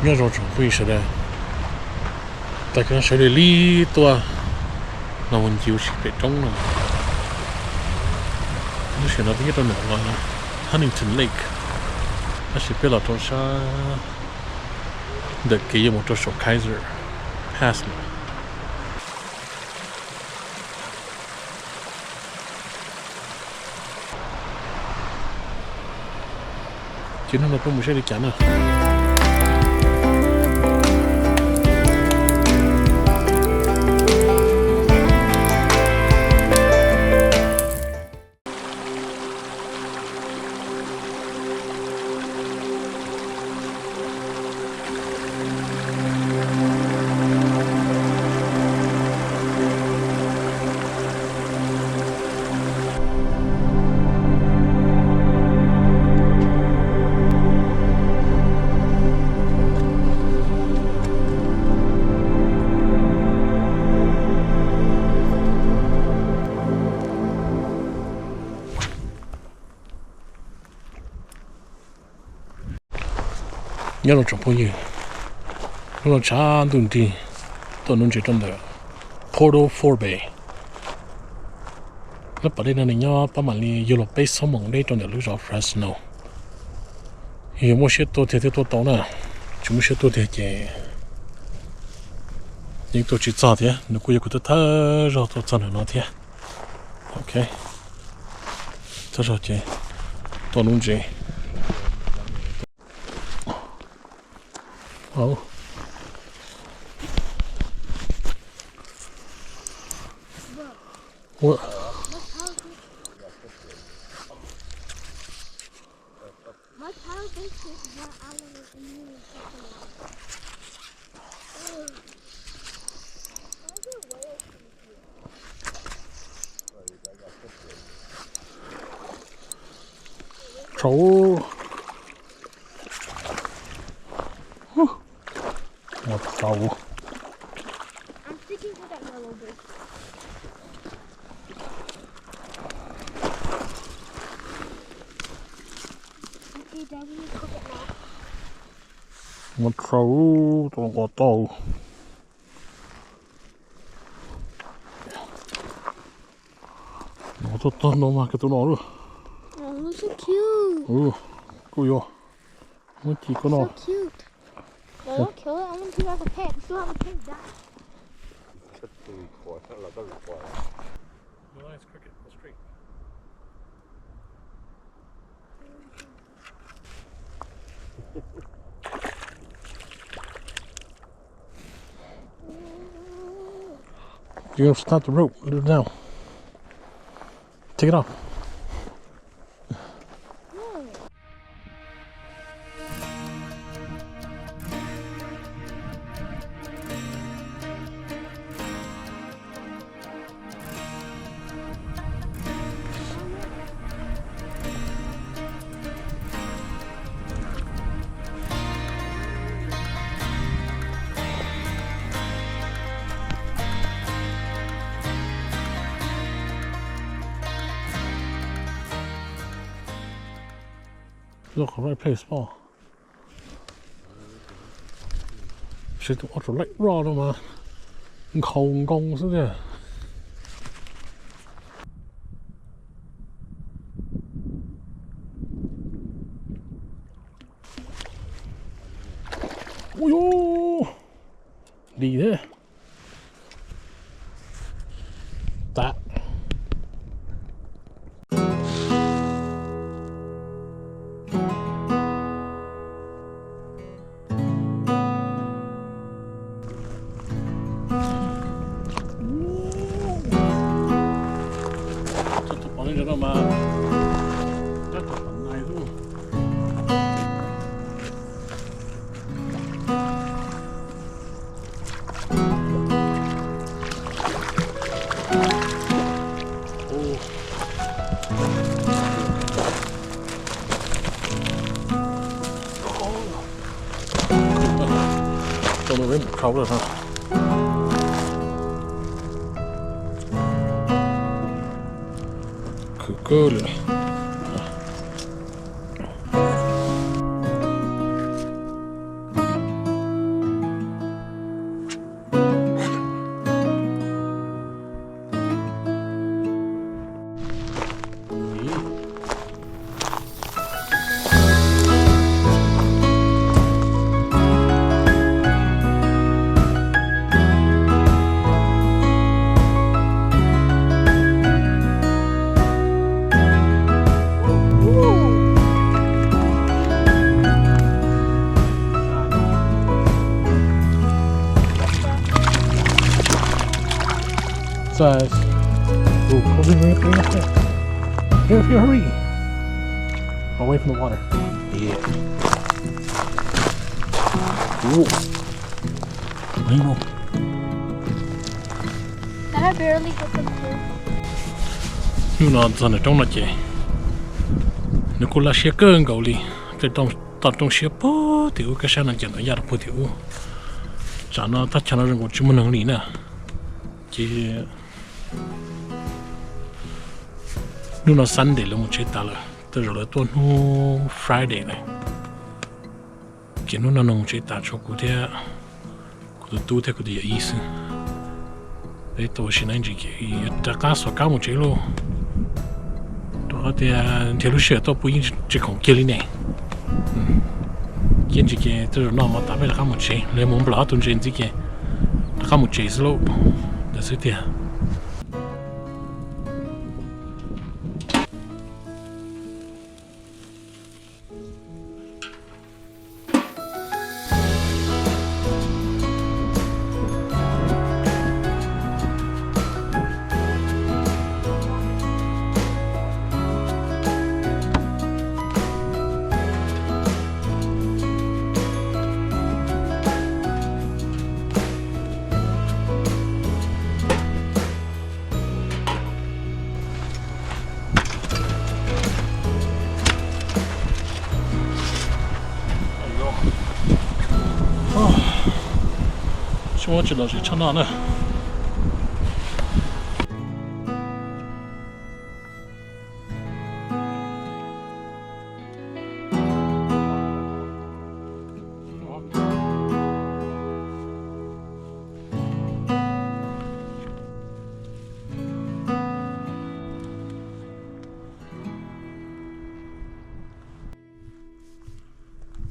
nhớ rồi chúng tôi sẽ đây tại cái sẽ để lý tua nó vẫn chịu sự để trống rồi nó sẽ nó biết đâu nữa là Huntington Lake nó sẽ biết là trong sa được cái một trong số Kaiser Pass nữa chứ nó có một cái đi chắn à nhớ là trong bao nhiêu nó chán đun đi tôi nói chuyện trong đó Portal 4 Bay nó bắt đây này nhớ bắt mà đi du lịch bay sống mộng đây trong đó lúc đó Fresno hiện một số tôi thì tôi tao nè chúng một số tôi thì chỉ những tôi chỉ cho thế nó cũng có thể rồi tôi cho nó thế ok cho rồi chị tôi nói chuyện oh what my power thinks it's not out of the new Trout một trâu I'm sticking to that yellow brick. Okay, Dad, we need to cook it now. một trâu to có to nó to nó mà cái tụi nó luôn Oh, it looks so cute. cô vô nó chỉ có nó So cute. No, don't kill it. I want to have a pet. We still have a pet die. nice cricket the street you're gonna start the rope let it down take it off look right place ball 是我做力 raw 的嘛空工是的哦哟厉害打你知道吗？那个很难度。做到你唔抽啦，可够了。size. Ooh, bring up there. Here, hurry. Away from the water. Yeah. Ooh. Rainbow. That I barely got them through. You know, it's on the donut. Nicola share gun goalie. They don't share po. They go shan and get a yard put you. Chana touch another what you want Lina. You know, Sunday, long $8. There's a little no Friday. Can you know $8 chocolate? Could do take the easy. They told she 90 the gas or Camuchelo. To the Telusha top in chicken killing name. Kenji, there's no more Tabel Camuche, Lemon Blood and Genzike. The Camuche is low. That's it, yeah.我知道是唱哪呢？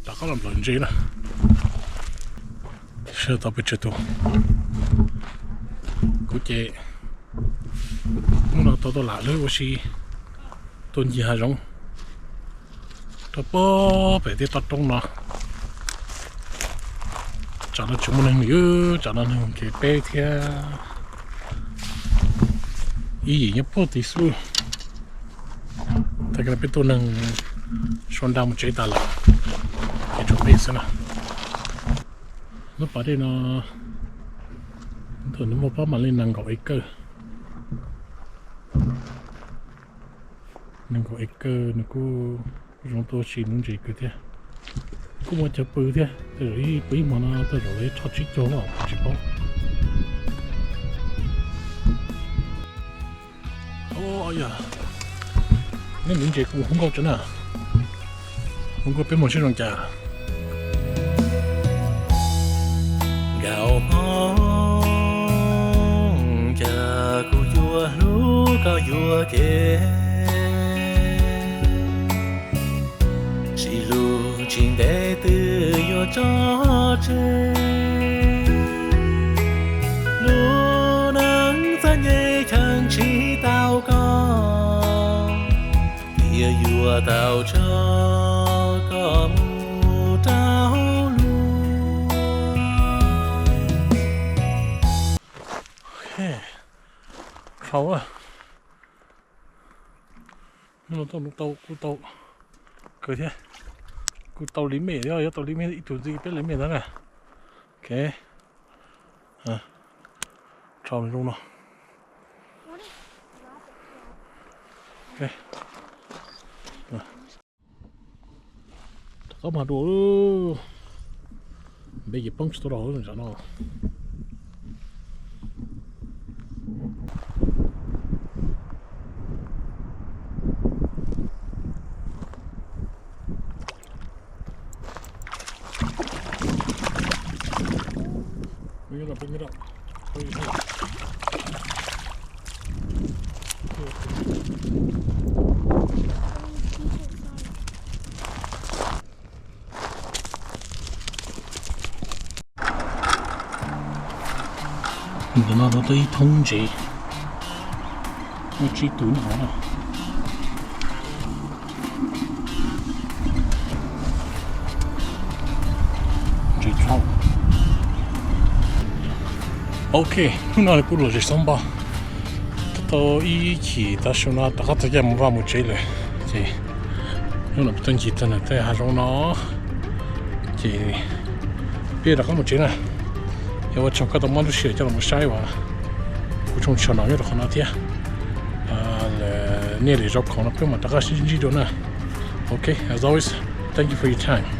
大家能不能接呢？是到不知道，估计我到哪里我是蹲一下钟，到不白天到中了，找到全部能有，找到能给白天，一也不得数，但个别都能双打么最大了，也就没事了。nó bảo đây nó thường nó một phát mà lên nàng gọi cơ nàng gọi cơ nó có chúng tôi chỉ muốn gì cơ thế có một chợ bự thế rồi bấy mà nó tôi rồi cho chiếc chỗ nào chỉ có ôi ya nên những gì cũng không có chỗ nào không có biết một chiếc rồng trà gạo mong cha cô vua lú cao vua kê chỉ lu trình đệ từ vua cho chê lu nắng ra nhẹ chẳng chỉ tao con tia vua tao cho có mu trao khâu à nó tàu cười thế tàu lý mề thôi tàu lý mề ít tuổi gì biết lý mề đó nè ok à cho mình luôn nào ok có mà đồ bây giờ bông store rồi sao nó bring it up. Nó tới thông chỉ nó chỉ túi nó nào chỉ Trout. Ok, hôm nay là buổi lễ xong ba tao ý chỉ ta số nó ta có thể làm vào một chế rồi thì nhưng mà tên chỉ tên là tên hà rong nó thì bây giờ có một chế này giờ trong cái tao muốn sửa cho nó một sai và cũng trong cho nó như là con nó thế là nè để cho con nó phải mà ta có xin gì đó nè. Okay, as always, thank you for your time.